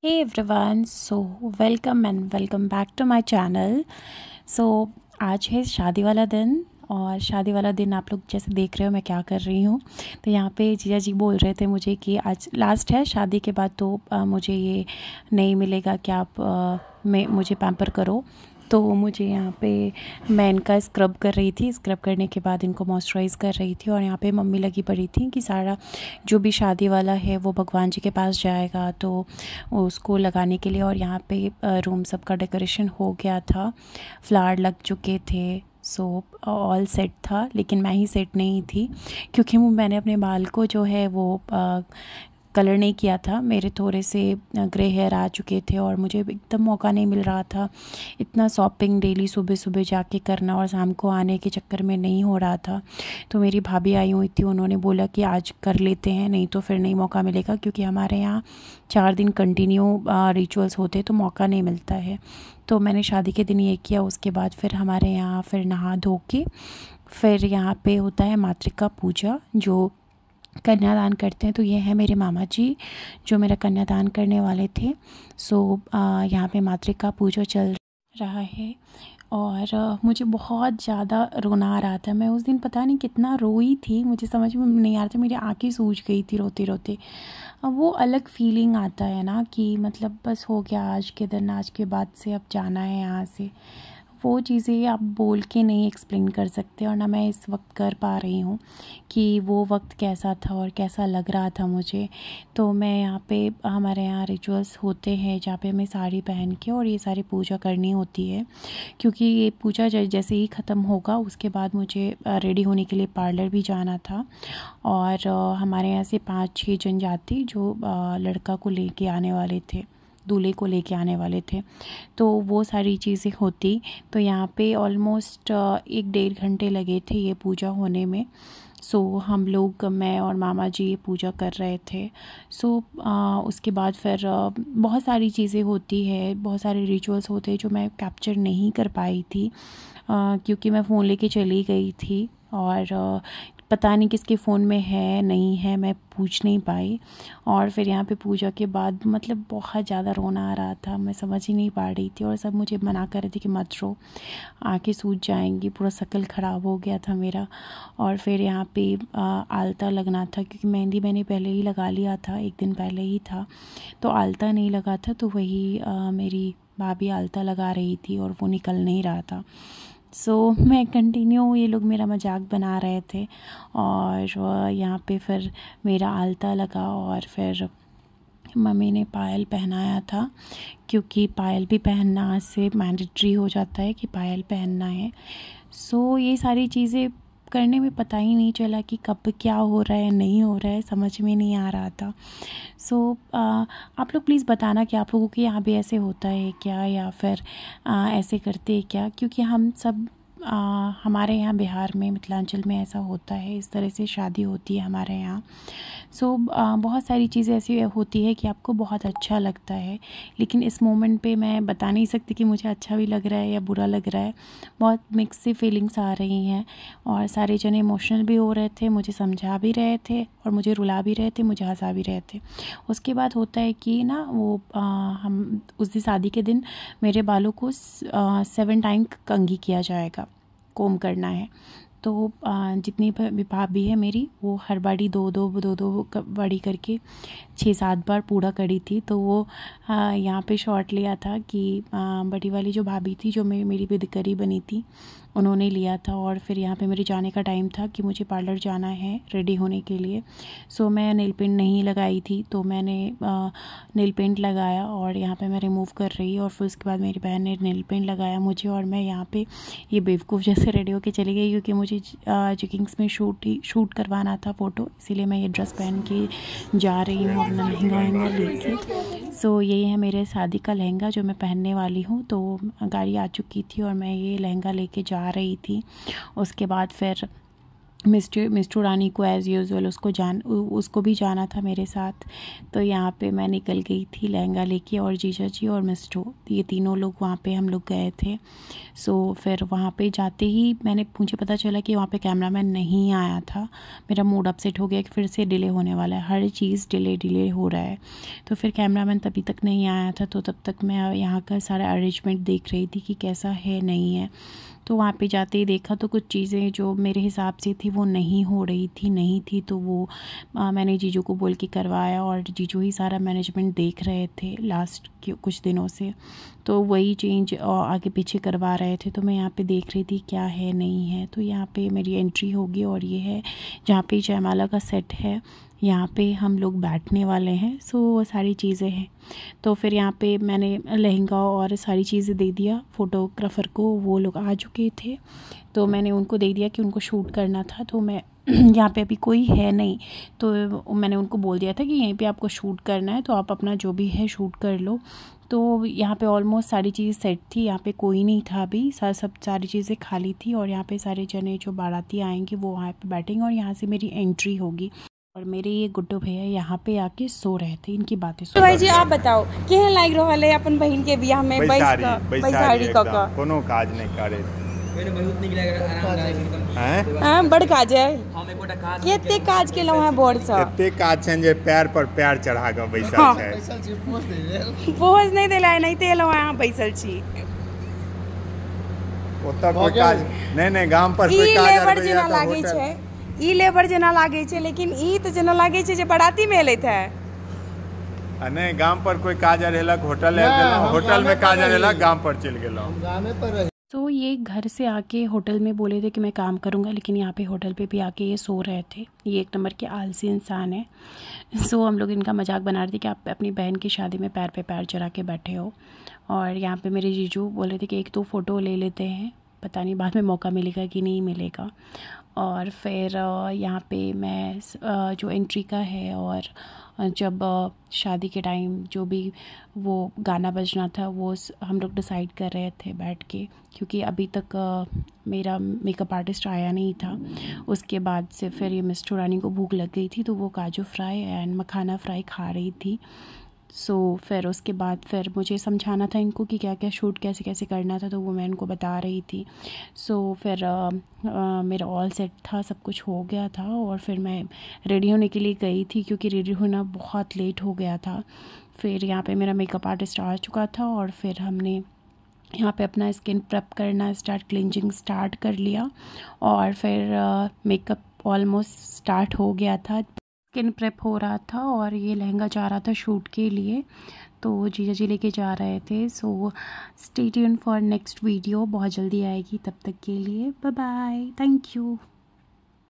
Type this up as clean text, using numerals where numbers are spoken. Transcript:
Hey everyone, so welcome and welcome back to my channel. So आज है शादी वाला दिन और शादी वाला दिन आप लोग जैसे देख रहे हो मैं क्या कर रही हूँ। तो यहाँ पे जीजा जी बोल रहे थे मुझे कि आज लास्ट है शादी के बाद तो मुझे ये नहीं मिलेगा कि आप मुझे पैम्पर करो। तो मुझे यहाँ पे मैं इनका स्क्रब कर रही थी, स्क्रब करने के बाद इनको मॉइस्चराइज़ कर रही थी और यहाँ पे मम्मी लगी पड़ी थी कि सारा जो भी शादी वाला है वो भगवान जी के पास जाएगा तो उसको लगाने के लिए। और यहाँ पे रूम सबका डेकोरेशन हो गया था, फ्लावर लग चुके थे, सो ऑल सेट था। लेकिन मैं ही सेट नहीं थी क्योंकि मैंने अपने बाल को जो है वो कलर नहीं किया था। मेरे थोड़े से ग्रे हेयर आ चुके थे और मुझे एकदम मौका नहीं मिल रहा था। इतना शॉपिंग डेली सुबह सुबह जाके करना और शाम को आने के चक्कर में नहीं हो रहा था। तो मेरी भाभी आई हुई थी, उन्होंने बोला कि आज कर लेते हैं, नहीं तो फिर नहीं मौका मिलेगा क्योंकि हमारे यहाँ 4 दिन कंटिन्यू रिचुअल्स होते तो मौका नहीं मिलता है। तो मैंने शादी के दिन ये किया। उसके बाद फिर हमारे यहाँ फिर नहा धो के फिर यहाँ पे होता है मातृका पूजा, जो कन्यादान करते हैं। तो ये है मेरे मामा जी जो मेरा कन्यादान करने वाले थे। सो यहाँ पे मातृका पूजा चल रहा है और मुझे बहुत ज़्यादा रोना आ रहा था। मैं उस दिन पता नहीं कितना रोई थी, मुझे समझ में नहीं आ रहा था, मेरी आंखें सूज गई थी रोते रोते। अब वो अलग फीलिंग आता है ना कि मतलब बस हो गया आज के दिन, आज के बाद से अब जाना है यहाँ से। वो चीज़ें आप बोल के नहीं एक्सप्लेन कर सकते और ना मैं इस वक्त कर पा रही हूँ कि वो वक्त कैसा था और कैसा लग रहा था मुझे। तो मैं यहाँ पे हमारे यहाँ रिचुअल्स होते हैं जहाँ पे हमें साड़ी पहन के और ये सारी पूजा करनी होती है, क्योंकि ये पूजा जैसे ही ख़त्म होगा उसके बाद मुझे रेडी होने के लिए पार्लर भी जाना था। और हमारे यहाँ से 5-6 जन जाति जो लड़का को लेके आने वाले थे, दूल्हे को लेके आने वाले थे, तो वो सारी चीज़ें होती। तो यहाँ पे ऑलमोस्ट 1-1.5 घंटे लगे थे ये पूजा होने में। सो हम लोग, मैं और मामा जी ये पूजा कर रहे थे। सो उसके बाद फिर बहुत सारी चीज़ें होती है, बहुत सारे रिचुअल्स होते हैं जो मैं कैप्चर नहीं कर पाई थी क्योंकि मैं फ़ोन लेके चली गई थी और पता नहीं किसके फ़ोन में है नहीं है, मैं पूछ नहीं पाई। और फिर यहाँ पे पूजा के बाद मतलब बहुत ज़्यादा रोना आ रहा था, मैं समझ ही नहीं पा रही थी और सब मुझे मना कर रहे थे कि मत रो, आंखें सूज जाएंगी, पूरा शक्ल ख़राब हो गया था मेरा। और फिर यहाँ पे आलता लगना था क्योंकि मेहंदी मैंने पहले ही लगा लिया था, एक दिन पहले ही था, तो आलता नहीं लगा था। तो वही मेरी भाभी आलता लगा रही थी और वो निकल नहीं रहा था। सो मैं कंटिन्यू, ये लोग मेरा मजाक बना रहे थे और यहाँ पे फिर मेरा आलता लगा और फिर मम्मी ने पायल पहनाया था क्योंकि पायल भी पहनना आज से मैंडेटरी हो जाता है कि पायल पहनना है। सो ये सारी चीज़ें करने में पता ही नहीं चला कि कब क्या हो रहा है, नहीं हो रहा है, समझ में नहीं आ रहा था। सो आप लोग प्लीज़ बताना कि आप लोगों के यहाँ भी ऐसे होता है क्या, या फिर ऐसे करते हैं क्या, क्योंकि हम सब हमारे यहाँ बिहार में, मिथिलांचल में ऐसा होता है, इस तरह से शादी होती है हमारे यहाँ। सो बहुत सारी चीज़ें ऐसी होती है कि आपको बहुत अच्छा लगता है, लेकिन इस मोमेंट पे मैं बता नहीं सकती कि मुझे अच्छा भी लग रहा है या बुरा लग रहा है। बहुत मिक्स सी फीलिंग्स आ रही हैं और सारे जने इमोशनल भी हो रहे थे, मुझे समझा भी रहे थे और मुझे रुला भी रहे थे, मुझे हंसा भी रहे थे। उसके बाद होता है कि ना वो हम उस दिन शादी के दिन मेरे बालों को 7 टाइम कंघी किया जाएगा, कोम करना है। तो जितनी भी भाभी है मेरी, वो हर बारी दो दो बड़ी करके 6-7 बार पूरा करी थी। तो वो यहाँ पे शॉट लिया था कि बड़ी वाली जो भाभी थी, जो मेरी बिदकरी बनी थी, उन्होंने लिया था। और फिर यहाँ पे मेरे जाने का टाइम था कि मुझे पार्लर जाना है रेडी होने के लिए। सो मैं नेल पेंट नहीं लगाई थी तो मैंने नेल पेंट लगाया और यहाँ पे मैं रिमूव कर रही, और फिर उसके बाद मेरी बहन ने नेल पेंट लगाया मुझे और मैं यहाँ पे ये बेवकूफ़ जैसे रेडी होके चली गई क्योंकि मुझे चिकिंग्स में शूट करवाना था फ़ोटो, इसीलिए मैं ये ड्रेस पहन के जा रही हूँ अपना लहंगा वहंगा लेके। सो यही है मेरे शादी का लहंगा जो मैं पहनने वाली हूँ। तो गाड़ी आ चुकी थी और मैं ये लहंगा लेके जा रही थी। उसके बाद फिर मिस्टर रानी को एज़ यूजुअल उसको भी जाना था मेरे साथ। तो यहाँ पे मैं निकल गई थी लहंगा लेके, और जीजा जी और मिस्टर, ये तीनों लोग वहाँ पे हम लोग गए थे। सो फिर वहाँ पे जाते ही मुझे पता चला कि वहाँ पे कैमरामैन नहीं आया था। मेरा मूड अपसेट हो गया कि फिर से डिले होने वाला है, हर चीज़ डिले हो रहा है। तो फिर कैमरामैन तभी तक नहीं आया था, तो तब तक मैं यहाँ का सारा अरेंजमेंट देख रही थी कि कैसा है नहीं है। तो वहाँ पे जाते ही देखा तो कुछ चीज़ें जो मेरे हिसाब से थी वो नहीं हो रही थी, नहीं थी। तो वो मैंने जीजू को बोल के करवाया, और जीजू ही सारा मैनेजमेंट देख रहे थे लास्ट कुछ दिनों से। तो वही चेंज आगे पीछे करवा रहे थे। तो मैं यहाँ पे देख रही थी क्या है नहीं है। तो यहाँ पे मेरी एंट्री होगी, और ये है जहाँ पे जयमाला का सेट है, यहाँ पे हम लोग बैठने वाले हैं। सो वो सारी चीज़ें हैं। तो फिर यहाँ पे मैंने लहंगा और सारी चीज़ें दे दिया फ़ोटोग्राफ़र को, वो लोग आ चुके थे। तो मैंने उनको दे दिया कि उनको शूट करना था। तो मैं यहाँ पे अभी कोई है नहीं, तो मैंने उनको बोल दिया था कि यहीं पे आपको शूट करना है, तो आप अपना जो भी है शूट कर लो। तो यहाँ पे ऑलमोस्ट सारी चीज़ सेट थी, यहाँ पे कोई नहीं था अभी, सब सारी चीज़ें खाली थी। और यहाँ पे सारे जने जो बाराती आएंगे वो वहाँ पे बैठेंगे, और यहाँ से मेरी एंट्री होगी। और मेरे ये गुड्डू भैया यहाँ पे आके सो रहे थे, इनकी बातें सुन। तो भाई जी आप बताओ केहन लाग रहल है अपन बहन के बियाह में बैसारी क क कोनो काज नहीं करे, हां बड़ काज है। केते काज केलौ है बोर्ड से, एते काज छै जे पैर पर पैर चढ़ा के बैसल छै। पोज नहीं देला नहीं तेलौ है बैसल छी। ओतऽ कोई काज नहीं गाम पर कोई काज लेबर जेना लागे छै, ई लेबर जेना लागे छै, लेकिन ई तो जेना लागे छै जे बाराती में एलैथ है। नहीं गाम पर कोई काज रहेलक, होटल में काज रहेलक, गाम पर चल गेलौ। तो ये घर से आके होटल में बोले थे कि मैं काम करूँगा, लेकिन यहाँ पे होटल पे भी आके ये सो रहे थे। ये एक नंबर के आलसी इंसान है। सो हम लोग इनका मजाक बना रहे थे कि आप अपनी बहन की शादी में पैर पे पैर चढ़ा के बैठे हो। और यहाँ पे मेरे जीजू बोले थे कि एक तो फ़ोटो ले लेते हैं, पता नहीं बाद में मौका मिलेगा कि नहीं मिलेगा। और फिर यहाँ पे मैं जो एंट्री का है, और जब शादी के टाइम जो भी वो गाना बजना था वो हम लोग डिसाइड कर रहे थे बैठ के, क्योंकि अभी तक मेरा मेकअप आर्टिस्ट आया नहीं था। उसके बाद से फिर ये मिस्टर रानी को भूख लग गई थी, तो वो काजू फ्राई एंड मखाना फ्राई खा रही थी। सो फिर उसके बाद फिर मुझे समझाना था इनको कि क्या क्या शूट कैसे कैसे करना था, तो वो मैं इनको बता रही थी। सो फिर मेरा ऑल सेट था, सब कुछ हो गया था, और फिर मैं रेडी होने के लिए गई थी, क्योंकि रेडी होना बहुत लेट हो गया था। फिर यहाँ पे मेरा मेकअप आर्टिस्ट आ चुका था, और फिर हमने यहाँ पे अपना स्किन प्रेप करना क्लिनजिंग स्टार्ट कर लिया। और फिर मेकअप ऑलमोस्ट स्टार्ट हो गया था, स्किन प्रेप हो रहा था, और ये लहंगा जा रहा था शूट के लिए। तो जीजा जी लेके जा रहे थे। So stay tuned for next video, बहुत जल्दी आएगी, तब तक के लिए बाय बाय, थैंक यू।